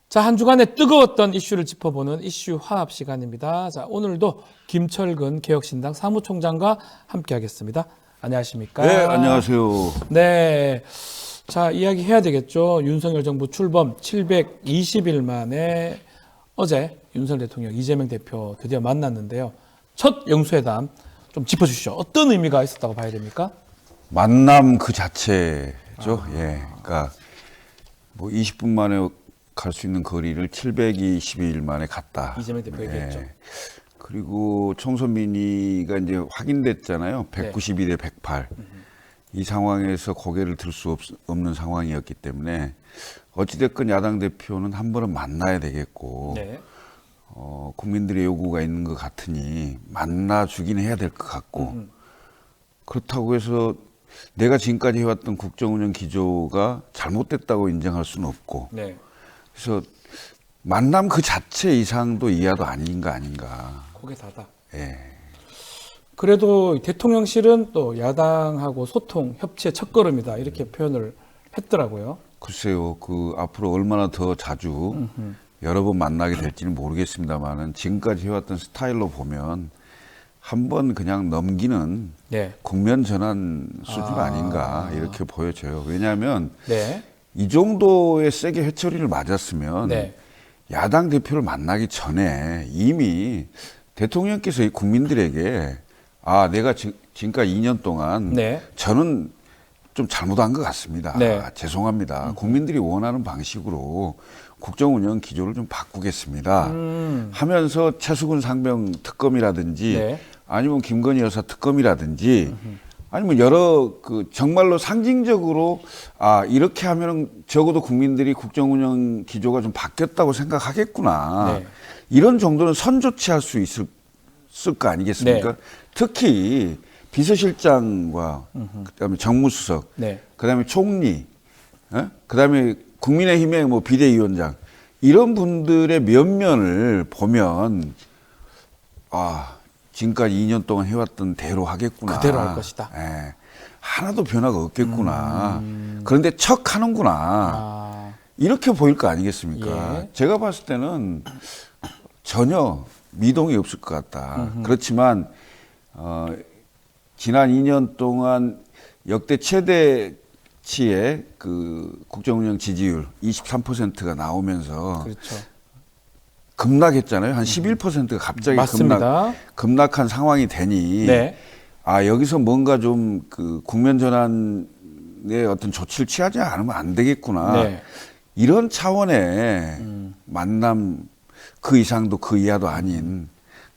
자, 한 주간의 뜨거웠던 이슈를 짚어보는 이슈 화합 시간입니다. 자, 오늘도 김철근 개혁신당 사무총장과 함께하겠습니다. 안녕하십니까? 네, 안녕하세요. 네. 자, 이야기해야 되겠죠. 윤석열 정부 출범 720일 만에 어제 윤석열 대통령 이재명 대표 드디어 만났는데요. 첫 영수회담 좀 짚어주시죠. 어떤 의미가 있었다고 봐야 됩니까? 만남 그 자체죠. 예. 그러니까 뭐 20분 만에 갈 수 있는 거리를 722일 만에 갔다. 이재명 대표 얘기했죠. 그리고 총선 민의가 이제 확인됐잖아요. 192 대 108. 이 상황에서 고개를 들 수 없는 상황이었기 때문에 어찌됐건 야당 대표는 한 번은 만나야 되겠고 네. 국민들의 요구가 있는 것 같으니 만나주긴 해야 될 것 같고 그렇다고 해서 내가 지금까지 해왔던 국정운영 기조가 잘못됐다고 인정할 수는 없고 네. 그래서 만남 그 자체 이상도 이하도 아닌가. 고개 닫아. 예. 그래도 대통령실은 또 야당하고 소통, 협치의 첫걸음이다 이렇게 표현을 했더라고요. 글쎄요, 그 앞으로 얼마나 더 자주 여러 번 만나게 될지는 모르겠습니다만은 지금까지 해왔던 스타일로 보면 한 번 그냥 넘기는 네. 국면 전환 수준 아닌가 이렇게 보여져요. 왜냐하면 네. 이 정도의 세게 회초리를 맞았으면 네. 야당 대표를 만나기 전에 이미 대통령께서 이 국민들에게 내가 지금까지 2년 동안 네. 저는 좀 잘못한 것 같습니다. 네. 죄송합니다. 국민들이 원하는 방식으로 국정운영 기조를 좀 바꾸겠습니다. 하면서 최수근 상병 특검이라든지 네. 아니면 김건희 여사 특검이라든지 아니면 여러 정말로 상징적으로 이렇게 하면 적어도 국민들이 국정운영 기조가 좀 바뀌었다고 생각하겠구나. 네. 이런 정도는 선조치할 수 있을 거 아니겠습니까? 네. 특히 비서실장과 그다음에 정무수석, 네. 그다음에 총리, 그다음에 국민의힘의 뭐 비대위원장 이런 분들의 면면을 보면 지금까지 2년 동안 해왔던 대로 하겠구나. 그대로 할 것이다. 예. 하나도 변화가 없겠구나. 그런데 척 하는구나. 이렇게 보일 거 아니겠습니까? 예. 제가 봤을 때는 전혀 미동이 없을 것 같다. 그렇지만 지난 2년 동안 역대 최대치의 그 국정운영 지지율 23%가 나오면서 그렇죠. 급락했잖아요. 한 11%가 갑자기 맞습니다. 급락한 상황이 되니 네. 여기서 뭔가 좀 그 국면 전환의 어떤 조치를 취하지 않으면 안 되겠구나. 네. 이런 차원의 만남 그 이상도 그 이하도 아닌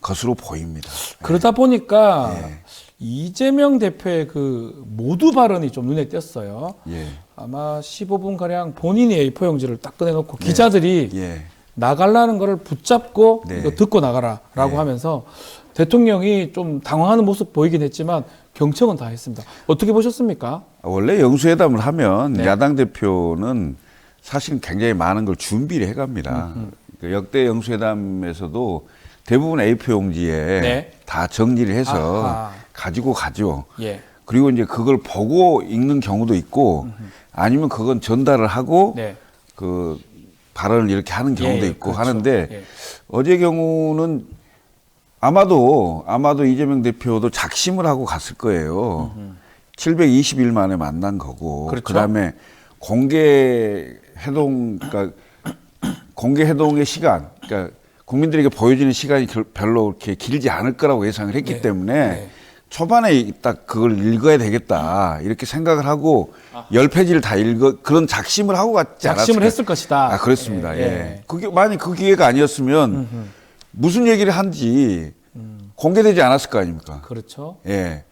것으로 보입니다. 그러다 보니까 예. 이재명 대표의 그 모두 발언이 좀 눈에 띄었어요. 예. 아마 15분 가량 본인이 A4 용지를 딱 꺼내놓고 기자들이 예. 나가려는 거를 붙잡고 네. 이거 듣고 나가라라고 네. 하면서 대통령이 좀 당황하는 모습 보이긴 했지만 경청은 다 했습니다. 어떻게 보셨습니까? 원래 영수회담을 하면 네. 야당 대표는 사실 굉장히 많은 걸 준비를 해갑니다. 그 역대 영수회담에서도 대부분 A4 용지에 네. 다 정리를 해서 아하. 가지고 가죠. 예. 그리고 이제 그걸 보고 읽는 경우도 있고 아니면 그건 전달을 하고 네. 그 발언을 이렇게 하는 경우도 예, 있고 그렇죠. 하는데 예. 어제 경우는 아마도 이재명 대표도 작심을 하고 갔을 거예요. 720일 만에 만난 거고 그렇죠. 그다음에 공개 회동 그러니까 공개 회동의 시간 그러니까 국민들에게 보여주는 시간이 별로 그렇게 길지 않을 거라고 예상을 했기 네. 때문에 네. 초반에 딱 그걸 읽어야 되겠다 이렇게 생각을 하고 10페이지를 다 그런 작심을 하고 갔지 않았을까. 작심을 했을 것이다. 그렇습니다. 예. 예. 그게 만약 그 기회가 아니었으면 무슨 얘기를 한지 공개되지 않았을 거 아닙니까? 그렇죠. 예.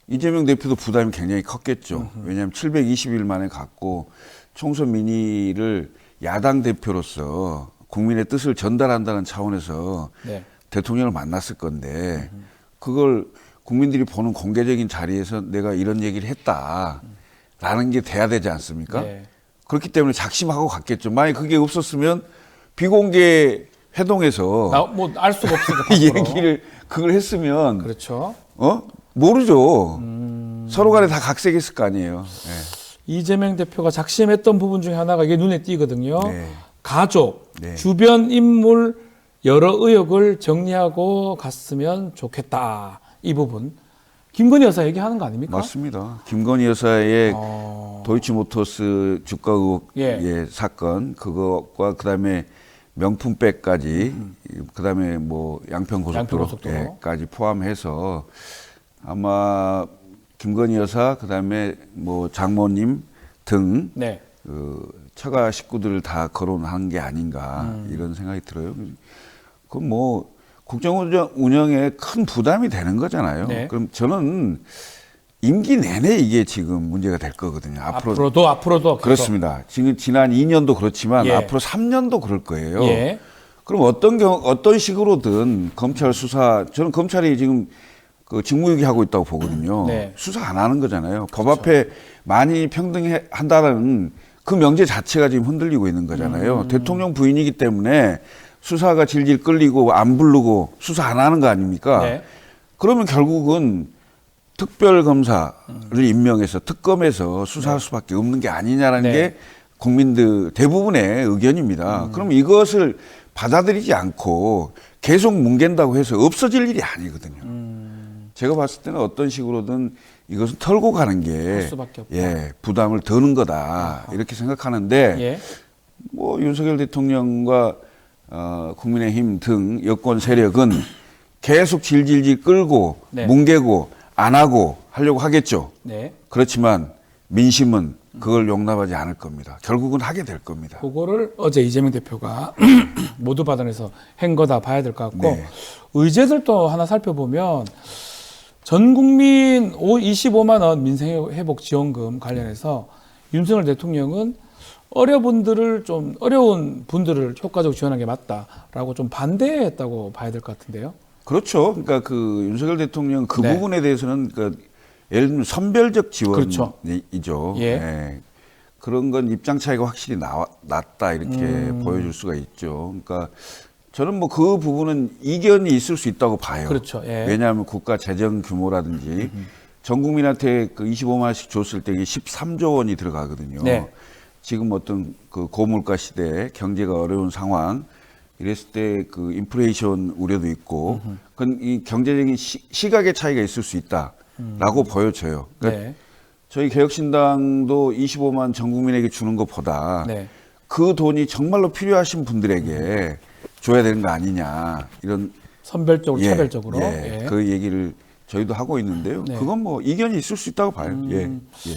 이재명 대표도 부담이 굉장히 컸겠죠. 왜냐하면 720일 만에 갔고 총선 민의를 야당 대표로서 국민의 뜻을 전달한다는 차원에서 네. 대통령을 만났을 건데 그걸 국민들이 보는 공개적인 자리에서 내가 이런 얘기를 했다라는 게 돼야 되지 않습니까? 네. 그렇기 때문에 작심하고 갔겠죠. 만약 그게 없었으면 비공개 회동에서 뭐 알 수가 없으니까 밖으로. 그걸 했으면 그렇죠. 모르죠. 서로 간에 다 각색했을 거 아니에요. 이재명 대표가 작심했던 부분 중에 하나가 이게 눈에 띄거든요. 네. 가족, 네. 주변 인물 여러 의혹을 정리하고 갔으면 좋겠다. 이 부분 김건희 여사 얘기하는 거 아닙니까? 맞습니다. 김건희 여사의 어, 도이치모터스 주가 의혹 예. 사건 그것과 그다음에 명품백까지 그다음에 뭐 양평고속도로. 양평고속도로까지 포함해서 아마 김건희 여사 그다음에 뭐 장모님 등 네. 그 처가 식구들을 다 거론한 게 아닌가 이런 생각이 들어요. 그건 뭐 국정 운영에 큰 부담이 되는 거잖아요. 네. 그럼 저는 임기 내내 이게 지금 문제가 될 거거든요. 앞으로도 계속. 그렇습니다. 지금 지난 2년도 그렇지만 예. 앞으로 3년도 그럴 거예요. 예. 그럼 어떤 식으로든 검찰 수사, 저는 검찰이 지금 그 직무유기하고 있다고 보거든요. 네. 수사 안 하는 거잖아요. 법 앞에 많이 평등한다는 그 명제 자체가 지금 흔들리고 있는 거잖아요. 대통령 부인이기 때문에 수사가 질질 끌리고 안 부르고 수사 안 하는 거 아닙니까? 네. 그러면 결국은 특별검사를 임명해서 특검에서 수사할 수밖에 없는 게 아니냐라는 네. 게 국민들 대부분의 의견입니다. 그럼 이것을 받아들이지 않고 계속 뭉갠다고 해서 없어질 일이 아니거든요. 제가 봤을 때는 어떤 식으로든 이것은 털고 가는 게 할 수밖에 없다. 예, 부담을 더는 거다 이렇게 생각하는데 예. 뭐 윤석열 대통령과 국민의힘 등 여권 세력은 계속 질질질 끌고 네. 뭉개고 안 하고 하려고 하겠죠. 네. 그렇지만 민심은 그걸 용납하지 않을 겁니다. 결국은 하게 될 겁니다. 그거를 어제 이재명 대표가 모두 받아내서 한 거다 봐야 될 것 같고 네. 의제들도 하나 살펴보면 전 국민 25만 원 민생회복 지원금 관련해서 윤석열 대통령은 어려운 분들을 효과적으로 지원하는 게 맞다라고 좀 반대했다고 봐야 될 것 같은데요. 그렇죠. 그러니까 그 윤석열 대통령 그 네. 부분에 대해서는 그 예를 들면 선별적 그렇죠. 지원이죠. 예. 예. 그런 건 입장 차이가 확실히 났다 이렇게 보여줄 수가 있죠. 그러니까 저는 뭐 그 부분은 이견이 있을 수 있다고 봐요. 그렇죠. 예. 왜냐하면 국가 재정 규모라든지 전 국민한테 그 25만 원씩 줬을 때 이게 13조 원이 들어가거든요. 네. 지금 어떤 그 고물가 시대 경제가 어려운 상황 이랬을 때 그 인플레이션 우려도 있고 그건 이 경제적인 시각의 차이가 있을 수 있다라고 보여져요. 그러니까 네. 저희 개혁신당도 25만 전 국민에게 주는 것보다 네. 그 돈이 정말로 필요하신 분들에게 줘야 되는 거 아니냐 이런 선별적으로 예, 차별적으로. 예, 예. 그 얘기를 저희도 하고 있는데요. 네. 그건 뭐 이견이 있을 수 있다고 봐요. 예, 예.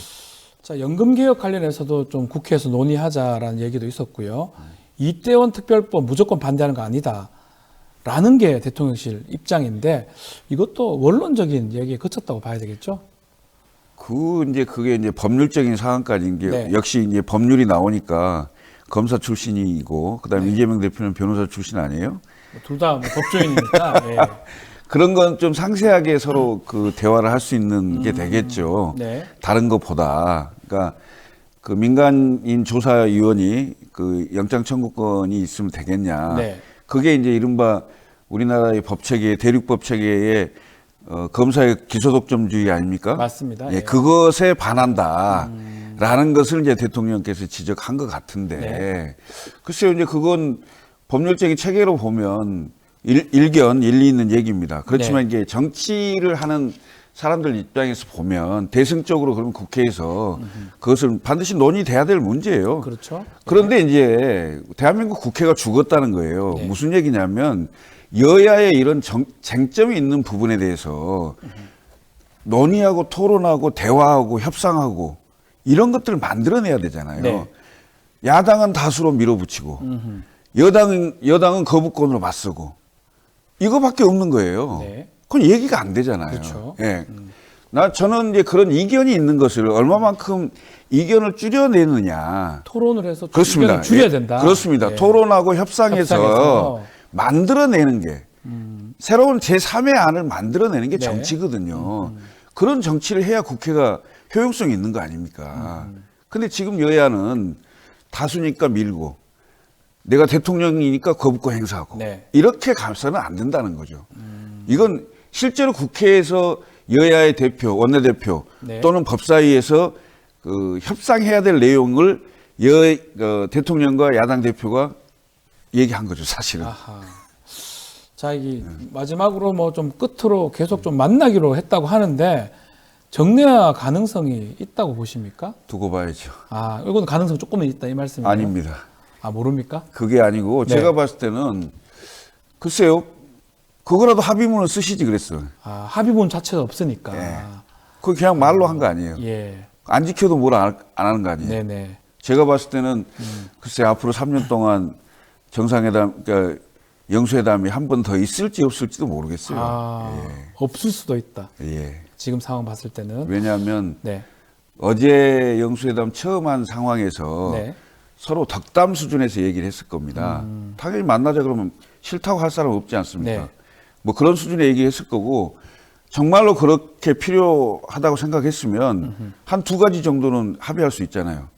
자, 연금 개혁 관련해서도 좀 국회에서 논의하자라는 얘기도 있었고요. 이태원 특별법 무조건 반대하는 거 아니다라는 게 대통령실 입장인데 이것도 원론적인 얘기에 그쳤다고 봐야 되겠죠? 그게 이제 법률적인 상황까지인 게 네. 역시 이제 법률이 나오니까 검사 출신이고 그다음에 네. 이재명 대표는 변호사 출신 아니에요? 둘 다 법조인이니까. 예. 그런 건 좀 상세하게 서로 그 대화를 할 수 있는 게 되겠죠. 네. 다른 것보다. 그러니까 그 민간인 조사위원이 그 영장 청구권이 있으면 되겠냐. 네. 그게 이제 이른바 우리나라의 법체계, 대륙법 체계의 검사의 기소독점주의 아닙니까? 맞습니다. 예, 예. 그것에 반한다라는 것을 이제 대통령께서 지적한 것 같은데, 네. 글쎄요, 이제 그건 법률적인 체계로 보면 일견 일리 있는 얘기입니다. 그렇지만 이게 정치를 하는 사람들 입장에서 보면 대승적으로 그러면 국회에서 그것을 반드시 논의돼야 될 문제예요. 그렇죠. 그런데 이제 대한민국 국회가 죽었다는 거예요. 네. 무슨 얘기냐면 여야의 이런 쟁점이 있는 부분에 대해서 논의하고 토론하고 대화하고 협상하고 이런 것들을 만들어내야 되잖아요. 네. 야당은 다수로 밀어붙이고 여당은 거부권으로 맞서고 이거밖에 없는 거예요. 네. 그건 얘기가 안 되잖아요. 그렇죠. 예. 저는 이제 그런 이견이 있는 것을 얼마만큼 이견을 줄여내느냐. 토론을 해서 그렇습니다. 의견을 줄여야 예, 된다. 그렇습니다. 예. 토론하고 협상해서 협상해서. 만들어내는 게 새로운 제3의 안을 만들어내는 게 네. 정치거든요. 그런 정치를 해야 국회가 효용성이 있는 거 아닙니까? 근데 지금 여야는 다수니까 밀고 내가 대통령이니까 거부권 행사하고 네. 이렇게 가서는 안 된다는 거죠. 이건 실제로 국회에서 여야의 대표, 원내대표 네. 또는 법사위에서 그 협상해야 될 내용을 대통령과 야당 대표가 얘기한 거죠, 사실은. 아하. 자, 이 마지막으로 뭐 좀 끝으로 계속 좀 만나기로 했다고 하는데 정례화 가능성이 있다고 보십니까? 두고 봐야죠. 아, 이건 가능성 조금은 있다 이 말씀이에요? 아닙니다. 아, 모릅니까? 그게 아니고 네. 제가 봤을 때는 글쎄요. 그거라도 합의문을 쓰시지 그랬어요. 아, 합의문 자체가 없으니까. 예. 그거 그냥 말로 한 거 아니에요. 예. 안 지켜도 뭘 안 하는 거 아니에요. 네네. 제가 봤을 때는 글쎄 앞으로 3년 동안 정상회담, 그러니까 영수회담이 한 번 더 있을지 없을지도 모르겠어요. 아, 없을 수도 있다. 예. 지금 상황 봤을 때는. 왜냐하면 네. 어제 영수회담 처음 한 상황에서 네. 서로 덕담 수준에서 얘기를 했을 겁니다. 당연히 만나자 그러면 싫다고 할 사람 없지 않습니까? 네. 뭐 그런 수준의 얘기했을 거고 정말로 그렇게 필요하다고 생각했으면 한 두 가지 정도는 합의할 수 있잖아요.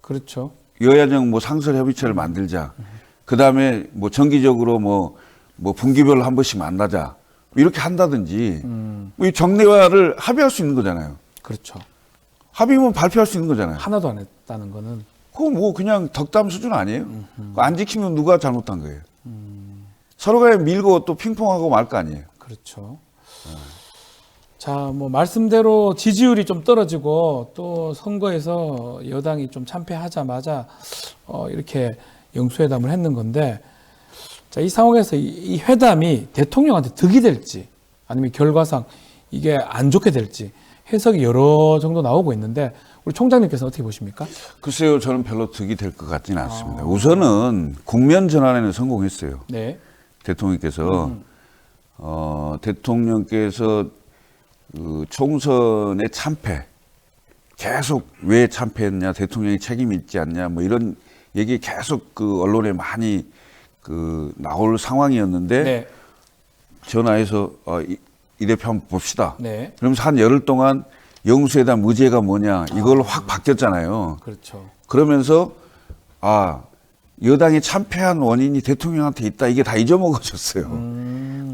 그렇죠. 여야정 뭐 상설 협의체를 만들자. 그 다음에 뭐 정기적으로 뭐 분기별로 한 번씩 만나자. 이렇게 한다든지 이 정례화를 합의할 수 있는 거잖아요. 그렇죠. 합의면 발표할 수 있는 거잖아요. 하나도 안 했다는 거는. 그거 뭐 그냥 덕담 수준 아니에요? 그거 안 지키면 누가 잘못한 거예요? 서로가 밀고 또 핑퐁하고 말 거 아니에요? 그렇죠. 자, 뭐 말씀대로 지지율이 좀 떨어지고 또 선거에서 여당이 좀 참패하자마자 이렇게 영수회담을 했는 건데, 자, 이 상황에서 이 회담이 대통령한테 득이 될지 아니면 결과상 이게 안 좋게 될지 해석이 여러 정도 나오고 있는데 우리 총장님께서 어떻게 보십니까? 글쎄요, 저는 별로 득이 될 것 같지는 않습니다. 우선은 국면 전환에는 성공했어요. 네. 대통령께서 대통령께서 그 총선의 참패 계속 왜 참패했냐, 대통령이 책임이 있지 않냐, 뭐 이런 얘기 계속 그 언론에 많이 그 나올 상황이었는데 네. 전화해서 이 대표 한번 봅시다. 네. 그러면서 한 열흘 동안 영수회담 의제가 뭐냐 이걸 확 바뀌었잖아요. 그렇죠. 그러면서 여당이 참패한 원인이 대통령한테 있다. 이게 다 잊어먹어졌어요.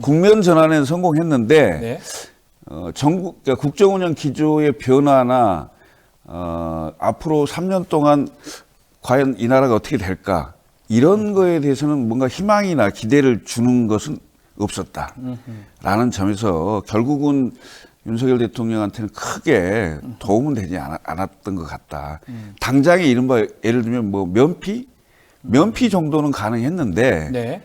국면 전환에는 성공했는데 네. 그러니까 국정운영 기조의 변화나 앞으로 3년 동안 과연 이 나라가 어떻게 될까 이런 거에 대해서는 뭔가 희망이나 기대를 주는 것은 없었다라는 점에서 결국은 윤석열 대통령한테는 크게 도움은 되지 않았던 것 같다. 당장에 이른바 예를 들면 뭐 면피 정도는 가능했는데 네.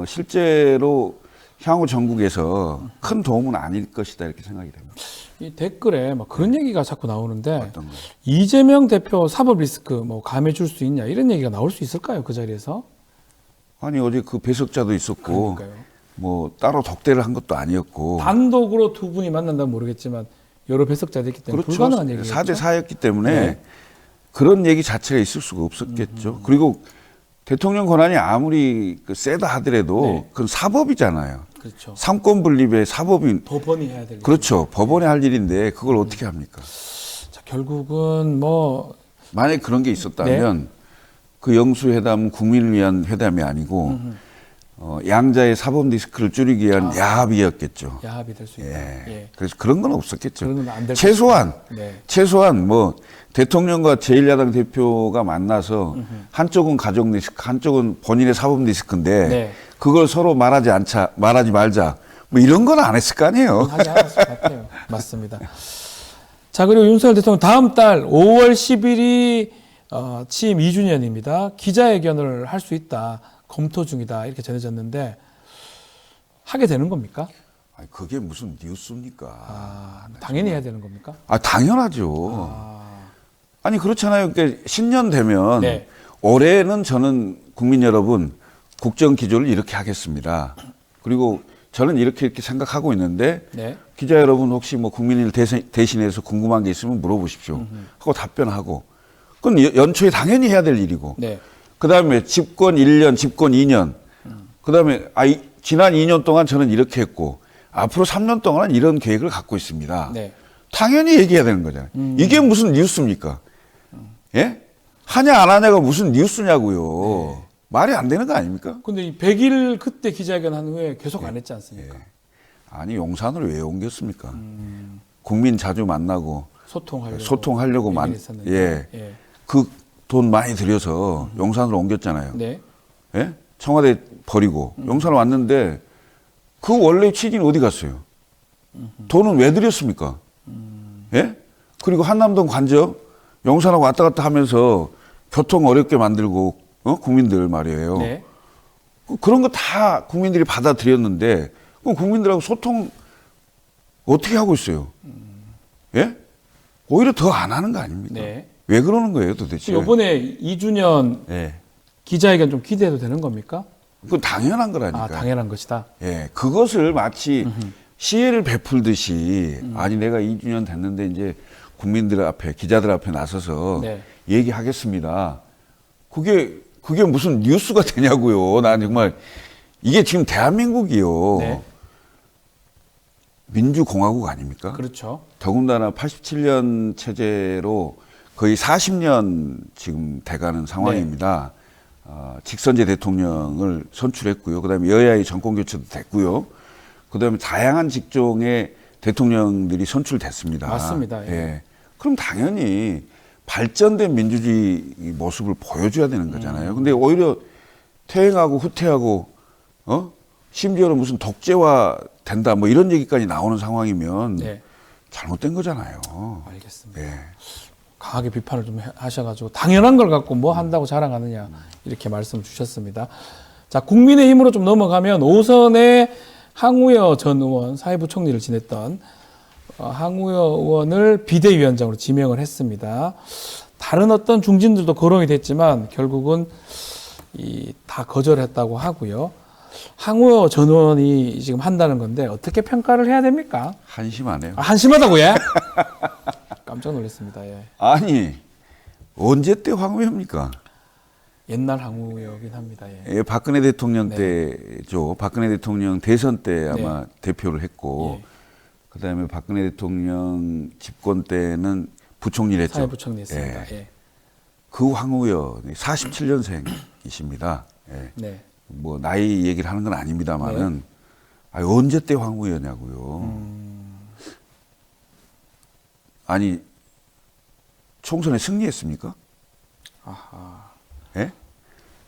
실제로 향후 전국에서 큰 도움은 아닐 것이다 이렇게 생각이 됩니다. 이 댓글에 막 그런 얘기가 자꾸 나오는데 어떤 거요? 이재명 대표 사법 리스크 뭐 감해 줄 수 있냐 이런 얘기가 나올 수 있을까요? 그 자리에서? 아니 어제 그 배석자도 있었고 그러니까요. 뭐 따로 독대를 한 것도 아니었고 단독으로 두 분이 만난다면 모르겠지만 여러 배석자들이 있기 때문에 그렇죠. 불가능한 얘기죠. 4대 4였기 때문에 네. 그런 얘기 자체가 있을 수가 없었겠죠. 그리고 대통령 권한이 아무리 세다 하더라도 네. 그건 사법이잖아요. 그렇죠. 삼권 분립의 사법인 법원이 해야 될 그렇죠. 법원이 할 일인데 그걸 어떻게 합니까? 자, 결국은 뭐 만약에 그런 게 있었다면 그 영수회담은 국민을 위한 회담이 아니고 양자의 사법 리스크를 줄이기 위한 야합이었겠죠. 야합이 될 수 있다. 예. 예. 그래서 그런 건 없었겠죠. 그런 건 안 될 네. 최소한 뭐 대통령과 제1야당 대표가 만나서 한쪽은 가족 리스크, 한쪽은 본인의 사법 리스크인데 네. 그걸 서로 말하지 말자. 뭐 이런 건 안 했을 거 아니에요. 하지 않았을 것 같아요. 맞습니다. 자, 그리고 윤석열 대통령 다음 달 5월 10일이 취임 2주년입니다. 기자회견을 할 수 있다. 검토 중이다. 이렇게 전해졌는데 하게 되는 겁니까? 아니, 그게 무슨 뉴스입니까? 당연히 해야 되는 겁니까? 당연하죠. 아니 그렇잖아요. 그러니까 신년 되면 네. 올해는 저는 국민 여러분 국정 기조를 이렇게 하겠습니다. 그리고 저는 이렇게 생각하고 있는데 네. 기자 여러분 혹시 뭐 국민을 대신해서 궁금한 게 있으면 물어보십시오. 하고 답변하고. 그건 연초에 당연히 해야 될 일이고. 네. 그다음에 집권 1년, 집권 2년. 그다음에 지난 2년 동안 저는 이렇게 했고 앞으로 3년 동안은 이런 계획을 갖고 있습니다. 네. 당연히 얘기해야 되는 거잖아요. 이게 무슨 뉴스입니까? 예? 하냐 안 하냐가 무슨 뉴스냐고요. 말이 안 되는 거 아닙니까? 근데 이 100일 그때 기자회견 한 후에 계속 안 했지 않습니까? 아니 용산으로 왜 옮겼습니까? 국민 자주 만나고 소통하려고 그 돈 많이 들여서 용산으로 옮겼잖아요. 네. 예? 청와대 버리고 용산 왔는데 그 원래 취지는 어디 갔어요? 돈은 왜 드렸습니까? 예? 그리고 한남동 관저 용산하고 왔다 갔다 하면서 교통 어렵게 만들고 국민들 말이에요. 네. 그런 거 다 국민들이 받아들였는데 그럼 국민들하고 소통 어떻게 하고 있어요? 예? 오히려 더 안 하는 거 아닙니까? 네. 왜 그러는 거예요, 도대체? 이번에 2주년 예. 기자회견 좀 기대해도 되는 겁니까? 그건 당연한 거라니까. 아, 당연한 것이다. 예. 그것을 마치 시혜를 베풀듯이 아니 내가 2주년 됐는데 이제 국민들 앞에 기자들 앞에 나서서 네. 얘기하겠습니다. 그게 무슨 뉴스가 되냐고요. 난 정말 이게 지금 대한민국이요. 네. 민주공화국 아닙니까? 그렇죠. 더군다나 87년 체제로 거의 40년 지금 돼가는 상황입니다. 직선제 대통령을 선출했고요. 그다음에 여야의 정권 교체도 됐고요. 그다음에 다양한 직종의 대통령들이 선출됐습니다. 맞습니다. 예. 예. 그럼 당연히 발전된 민주주의 모습을 보여줘야 되는 거잖아요. 근데 오히려 퇴행하고 후퇴하고 심지어는 무슨 독재화 된다 뭐 이런 얘기까지 나오는 상황이면 네. 잘못된 거잖아요. 알겠습니다. 예. 강하게 비판을 좀 하셔가지고 당연한 걸 갖고 뭐 한다고 자랑하느냐 이렇게 말씀 주셨습니다. 자, 국민의힘으로 좀 넘어가면 오선의 항우여 전 의원 사회부총리를 지냈던 항우여 의원을 비대위원장으로 지명을 했습니다. 다른 어떤 중진들도 거론이 됐지만 결국은 다 거절했다고 하고요. 항우여 전 의원이 지금 한다는 건데 어떻게 평가를 해야 됩니까? 한심하네요. 아, 한심하다고 예? 깜짝 놀랐습니다. 예. 아니 언제 때 황후회입니까? 옛날 항우여긴 합니다. 예. 예, 박근혜 대통령 네. 때죠. 박근혜 대통령 대선 때 아마 대표를 했고 예. 그다음에 박근혜 대통령 집권 때는 부총리를 했죠. 사회부총리 했습니다. 예. 예. 그 황후여 47년생이십니다. 예. 네. 뭐 나이 얘기를 하는 건 아닙니다만은 아니, 언제 때 황후여냐고요. 아니 총선에 승리했습니까? 아하. 예?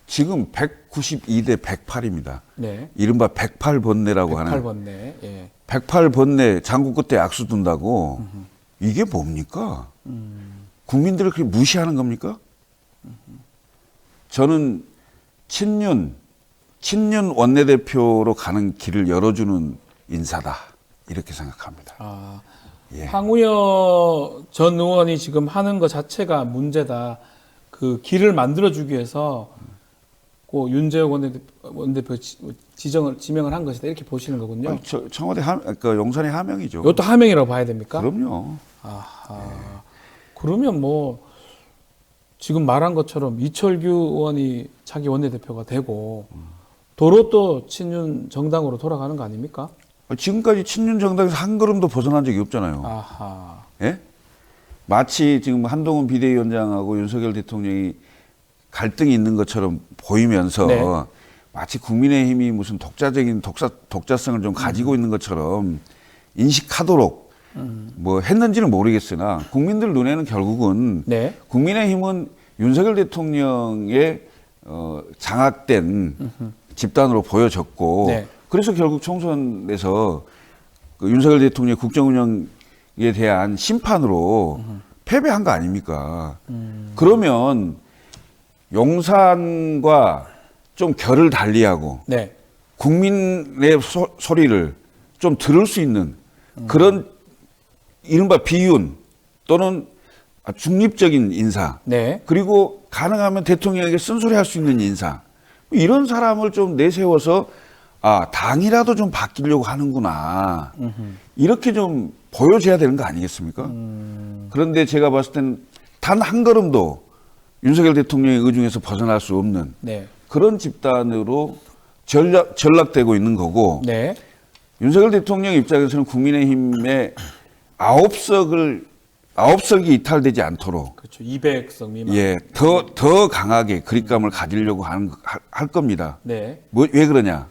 지금 192대 108입니다. 네. 이른바 108번뇌라고 하는 108번 네. 예. 108번뇌 장구 끝에 악수 둔다고 이게 뭡니까? 국민들을 그렇게 무시하는 겁니까? 저는 친윤 원내대표로 가는 길을 열어주는 인사다 이렇게 생각합니다. 아, 예. 항우여 전 의원이 지금 하는 것 자체가 문제다. 그 길을 만들어주기 위해서 그 윤재욱 원내대표 지명을 한 것이다. 이렇게 보시는 거군요. 아니, 청와대 그러니까 용산의 하명이죠. 이것도 하명이라고 봐야 됩니까? 그럼요. 아하. 그러면 뭐 지금 말한 것처럼 이철규 의원이 자기 원내대표가 되고 도로 또 친윤 정당으로 돌아가는 거 아닙니까? 지금까지 친윤 정당에서 한 걸음도 벗어난 적이 없잖아요. 아하. 예? 마치 지금 한동훈 비대위원장하고 윤석열 대통령이 갈등이 있는 것처럼 보이면서 네. 마치 국민의힘이 무슨 독자적인 독자성을 좀 가지고 있는 것처럼 인식하도록 뭐 했는지는 모르겠으나 국민들 눈에는 결국은 네. 국민의힘은 윤석열 대통령의 장악된 집단으로 보여졌고 네. 그래서 결국 총선에서 그 윤석열 대통령의 국정운영에 대한 심판으로 패배한 거 아닙니까? 그러면 용산과 좀 결을 달리하고 네. 국민의 소리를 좀 들을 수 있는 그런 이른바 비윤 또는 중립적인 인사 네. 그리고 가능하면 대통령에게 쓴소리할 수 있는 인사 이런 사람을 좀 내세워서 아 당이라도 좀 바뀌려고 하는구나 이렇게 좀 보여줘야 되는 거 아니겠습니까? 그런데 제가 봤을 때는 단 한 걸음도 윤석열 대통령의 의중에서 벗어날 수 없는 네. 그런 집단으로 전락되고 있는 거고 네. 윤석열 대통령 입장에서는 국민의힘의 9석이 이탈되지 않도록 그렇죠. 200석 미만. 예, 더 강하게 그립감을 가지려고 할 겁니다. 네. 왜 그러냐?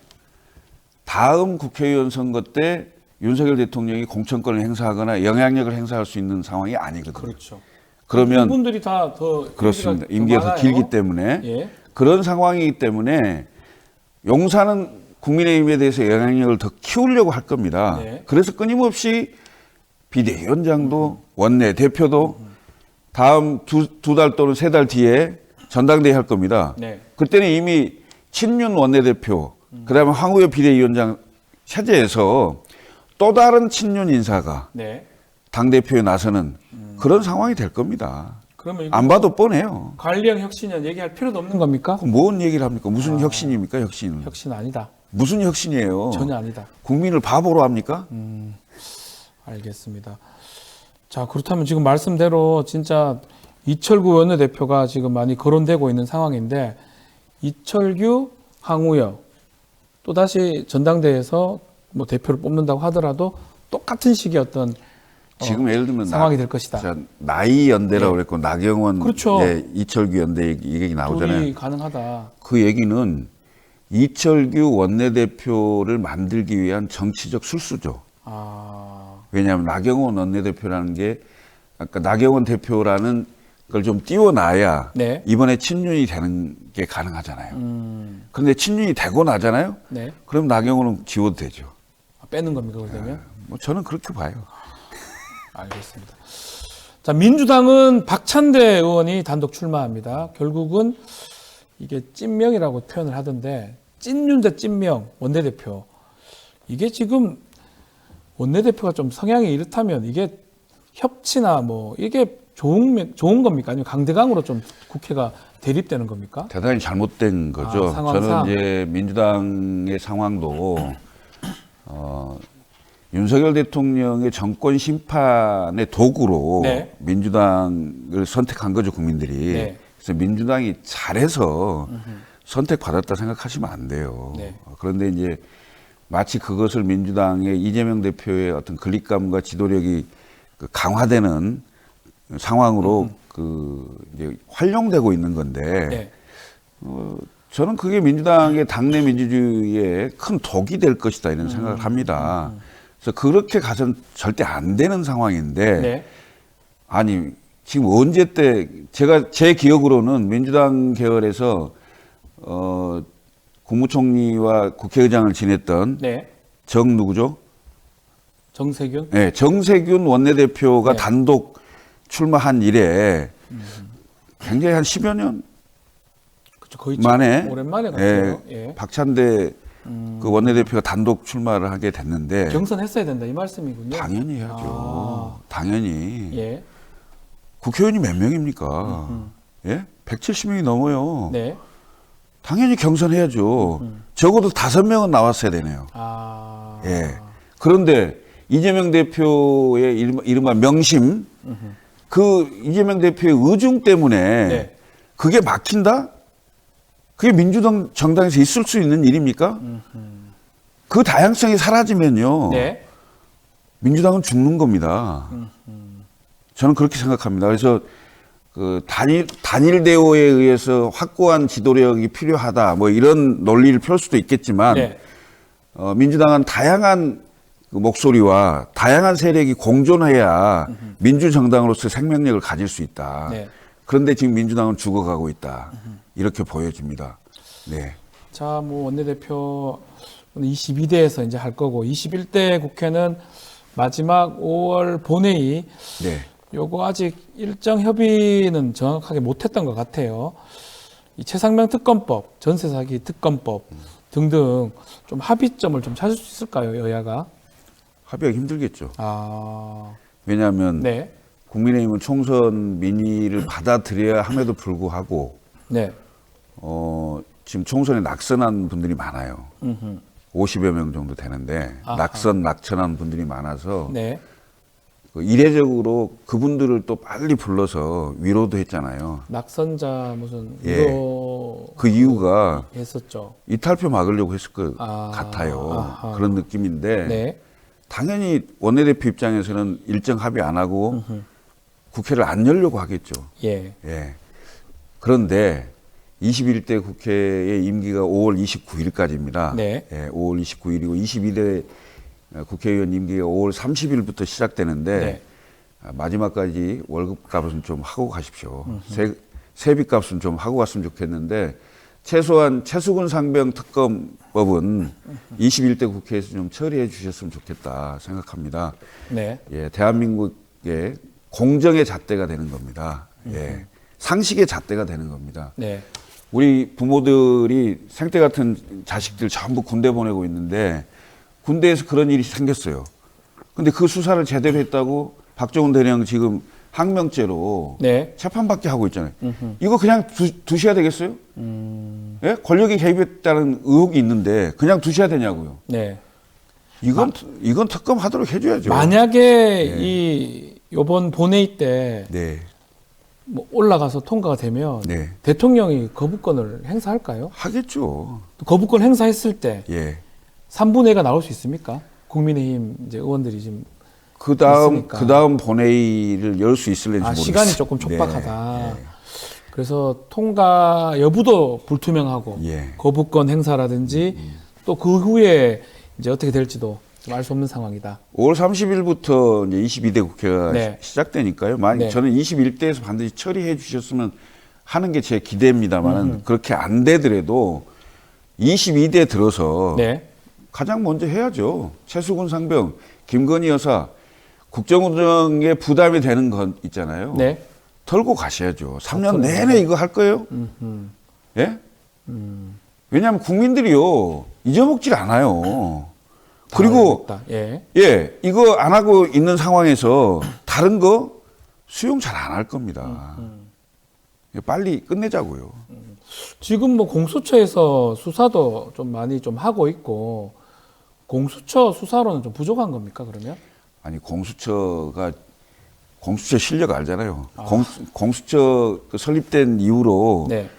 다음 국회의원 선거 때 윤석열 대통령이 공천권을 행사하거나 영향력을 행사할 수 있는 상황이 아니거든요. 그렇죠. 그러면 분들이 다 더 그렇습니다. 임기가 더 길기 때문에 예. 그런 상황이기 때문에 용산은 국민의힘에 대해서 영향력을 더 키우려고 할 겁니다. 네. 그래서 끊임없이 비대위원장도 원내대표도 다음 두 달 또는 세 달 뒤에 전당대회 할 겁니다. 네. 그때는 이미 친윤 원내대표, 그다음에 황우여 비대위원장 체제에서 또 다른 친윤 인사가 네. 당대표에 나서는 그런 상황이 될 겁니다. 그러면 이거 안 봐도 뻔해요. 관리형 혁신이란 얘기할 필요도 없는 겁니까? 그럼 뭔 얘기를 합니까? 무슨 혁신입니까? 혁신은. 혁신 아니다. 무슨 혁신이에요? 전혀 아니다. 국민을 바보로 합니까? 알겠습니다. 자, 그렇다면 지금 말씀대로 진짜 이철구 원내대표가 지금 많이 거론되고 있는 상황인데 이철규, 황우여 또다시 전당대회에서 뭐 대표를 뽑는다고 하더라도 똑같은 식의 어떤 지금 예를 들면 상황이 될 것이다. 자, 나이 연대라고 네. 그랬고 나경원, 그렇죠. 예, 이철규 연대 이 얘기 나오잖아요. 둘이 가능하다. 그 얘기는 이철규 원내대표를 만들기 위한 정치적 술수죠. 아, 왜냐하면 나경원 원내대표라는 게 아까 나경원 대표라는 걸 좀 띄워놔야 네. 이번에 친윤이 되는 게 가능하잖아요. 그런데 친윤이 되고 나잖아요. 네. 그럼 나경원은 지워도 되죠. 빼는 겁니까 그러면? 뭐 저는 그렇게 봐요. 알겠습니다. 자, 민주당은 박찬대 의원이 단독 출마합니다. 결국은 이게 찐명이라고 표현을 하던데 찐윤 대 찐명 원내대표. 이게 지금 원내대표가 좀 성향이 이렇다면 이게 협치나 뭐 이게 좋은 겁니까? 아니면 강대강으로 좀 국회가 대립되는 겁니까? 대단히 잘못된 거죠. 상황상. 저는 이제 민주당의 상황도 윤석열 대통령의 정권 심판의 도구로 네. 민주당을 선택한 거죠, 국민들이. 네. 그래서 민주당이 잘해서 선택받았다 생각하시면 안 돼요. 네. 그런데 이제 마치 그것을 민주당의 이재명 대표의 어떤 그립감과 지도력이 강화되는 상황으로 이제 활용되고 있는 건데 네. 저는 그게 민주당의 당내 민주주의에 큰 독이 될 것이다 이런 생각을 합니다. 그래서 그렇게 가서는 절대 안 되는 상황인데 네. 아니 지금 언제 때 제 기억으로는 민주당 계열에서 국무총리와 국회의장을 지냈던 네. 누구죠? 정세균. 네, 정세균 원내대표가 네. 단독 출마한 이래 굉장히 한 10여 년 그렇죠. 거의 만에 오랜만에 같아요. 예. 박찬대 그 원내대표가 단독 출마를 하게 됐는데 경선했어야 된다 이 말씀이군요. 당연히 해야죠. 당연히. 예. 국회의원이 몇 명입니까? 예? 170명이 넘어요. 네. 당연히 경선해야죠. 적어도 5명은 나왔어야 되네요. 아. 예. 그런데 이재명 대표의 이른바 명심, 그 이재명 대표의 의중 때문에 네. 그게 막힌다? 그게 민주당 정당에서 있을 수 있는 일입니까? 그 다양성이 사라지면요. 네. 민주당은 죽는 겁니다. 저는 그렇게 생각합니다. 그래서 그 단일 대우에 의해서 확고한 지도력이 필요하다. 뭐 이런 논리를 펼 수도 있겠지만 네. 민주당은 다양한 그 목소리와 다양한 세력이 공존해야 민주정당으로서 생명력을 가질 수 있다. 네. 그런데 지금 민주당은 죽어가고 있다. 이렇게 보여집니다. 네. 자, 뭐 원내대표 22대에서 이제 할 거고 21대 국회는 마지막 5월 본회의 네. 요거 아직 일정 협의는 정확하게 못했던 것 같아요. 이 최상명 특검법, 전세 사기 특검법 등등 좀 합의점을 좀 찾을 수 있을까요, 여야가? 합의하기 힘들겠죠. 아, 왜냐하면 네, 국민의힘은 총선 민의를 받아들여야 함에도 불구하고 네, 지금 총선에 낙선한 분들이 많아요. 음흠. 50여 명 정도 되는데 아하. 낙천한 분들이 많아서 네, 그 이례적으로 그분들을 또 빨리 불러서 위로도 했잖아요. 낙선자 무슨 예. 위로 그 이유가 했었죠. 이탈표 막으려고 했을 것 아, 같아요. 아하. 그런 느낌인데 네, 당연히 원내대표 입장에서는 일정 합의 안 하고 국회를 안 열려고 하겠죠. 예, 예. 그런데 21대 국회의 임기가 5월 29일까지입니다. 네. 예, 5월 29일이고 22대 국회의원 임기가 5월 30일부터 시작되는데 네. 마지막까지 월급값은 좀 하고 가십시오. 세비값은 좀 하고 갔으면 좋겠는데 최소한 최수근 상병 특검법은 21대 국회에서 좀 처리해 주셨으면 좋겠다 생각합니다. 네. 예, 대한민국의 공정의 잣대가 되는 겁니다. 예, 상식의 잣대가 되는 겁니다. 네. 우리 부모들이 생태 같은 자식들 전부 군대 보내고 있는데 군대에서 그런 일이 생겼어요. 근데 그 수사를 제대로 했다고 박정훈 대령 지금 항명죄로 네. 재판받게 하고 있잖아요. 이거 그냥 두셔야 되겠어요? 예? 권력이 개입했다는 의혹이 있는데 그냥 두셔야 되냐고요. 네. 이건 특검하도록 해줘야죠. 만약에 이 요번 본회의 때 네, 뭐 올라가서 통과가 되면 네. 대통령이 거부권을 행사할까요? 하겠죠. 또 거부권 행사했을 때 예. 3분의 2가 나올 수 있습니까? 국민의힘 이제 의원들이 지금 그 있으니까. 다음 본회의를 열 수 있을는지 모르겠어요. 시간이 조금 촉박하다. 네, 네. 그래서 통과 여부도 불투명하고 예. 거부권 행사라든지 또 그 후에 이제 어떻게 될지도 알 수 없는 상황이다. 5월 30일부터 이제 22대 국회가 네. 시작되니까요. 만약 네. 저는 21대에서 반드시 처리해 주셨으면 하는 게 제 기대입니다만은 그렇게 안 되더라도 22대 들어서 네. 가장 먼저 해야죠. 최수근 상병, 김건희 여사 국정운영에 부담이 되는 건 있잖아요. 네. 털고 가셔야죠. 3년 내내 이거 할 거예요? 예? 왜냐하면 국민들이요 잊어먹질 않아요. 그리고 다 예. 예, 이거 안 하고 있는 상황에서 다른 거 수용 잘 안 할 겁니다. 빨리 끝내자고요. 지금 뭐 공수처에서 수사도 좀 많이 좀 하고 있고 공수처 수사로는 좀 부족한 겁니까 그러면? 아니 공수처 실력 알잖아요. 공수처 그 설립된 이후로 네.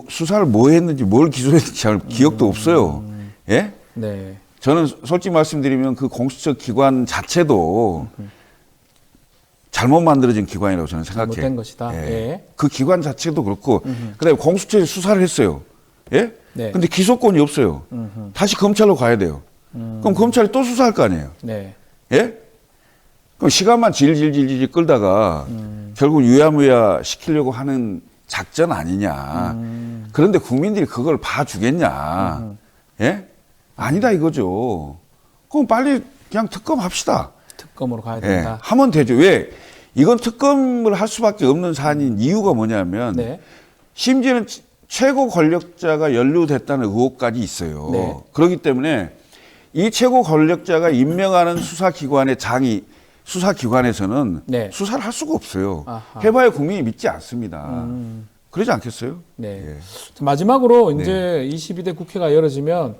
수사를 뭐 했는지 뭘 기소했는지 잘 기억도 없어요. 예? 네. 저는 솔직히 말씀드리면 그 공수처 기관 자체도 잘못 만들어진 기관이라고 저는 생각해요. 잘못된 것이다. 예. 그 기관 자체도 그렇고 그다음에 공수처에 수사를 했어요. 예? 네. 근데 기소권이 없어요. 다시 검찰로 가야 돼요. 그럼 검찰이 또 수사할 거 아니에요. 네. 예? 그럼 시간만 질질 끌다가 결국 유야무야 시키려고 하는 작전 아니냐. 그런데 국민들이 그걸 봐주겠냐. 예? 아니다 이거죠. 그럼 빨리 그냥 특검합시다. 특검으로 가야 예, 된다. 하면 되죠. 왜? 이건 특검을 할 수밖에 없는 사안인 이유가 뭐냐면 네. 심지어는 최고 권력자가 연루됐다는 의혹까지 있어요. 네. 그렇기 때문에 이 최고 권력자가 임명하는 수사기관에서는 네. 수사를 할 수가 없어요. 아하. 해봐야 국민이 믿지 않습니다. 그러지 않겠어요? 네. 예. 마지막으로 이제 22대 국회가 열어지면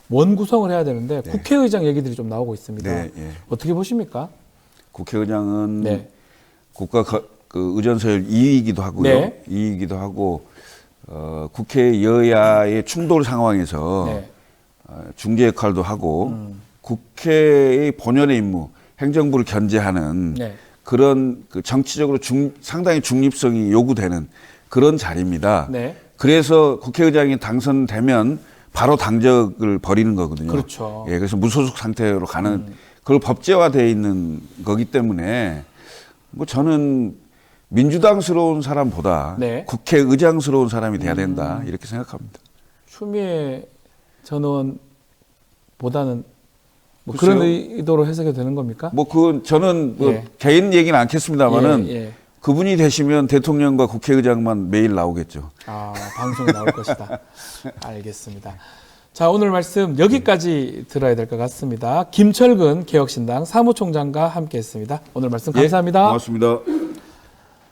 원구성을 해야 되는데 국회의장 얘기들이 좀 나오고 있습니다. 네, 예. 어떻게 보십니까? 국회의장은 네. 국가 그 의전서열 2위이기도 하고요. 네. 2위이기도 하고 국회 여야의 충돌 상황에서 네. 중재 역할도 하고 국회의 본연의 임무, 행정부를 견제하는 네. 그런 그 정치적으로 상당히 중립성이 요구되는 그런 자리입니다. 네. 그래서 국회의장이 당선되면 바로 당적을 버리는 거거든요. 그렇죠. 예, 그래서 무소속 상태로 가는 그걸 법제화되어 있는 거기 때문에 뭐 저는 민주당스러운 사람보다 네. 국회의장스러운 사람이 돼야 된다 이렇게 생각합니다. 추미애 전 의원보다는 뭐 글쎄요. 그런 의도로 해석이 되는 겁니까? 뭐 그 저는 뭐 예. 개인 얘기는 않겠습니다만은 예, 예. 그분이 되시면 대통령과 국회의장만 매일 나오겠죠. 방송에 나올 것이다. 알겠습니다. 자, 오늘 말씀 여기까지 들어야 될 것 같습니다. 김철근 개혁신당 사무총장과 함께했습니다. 오늘 말씀 감사합니다. 예, 고맙습니다.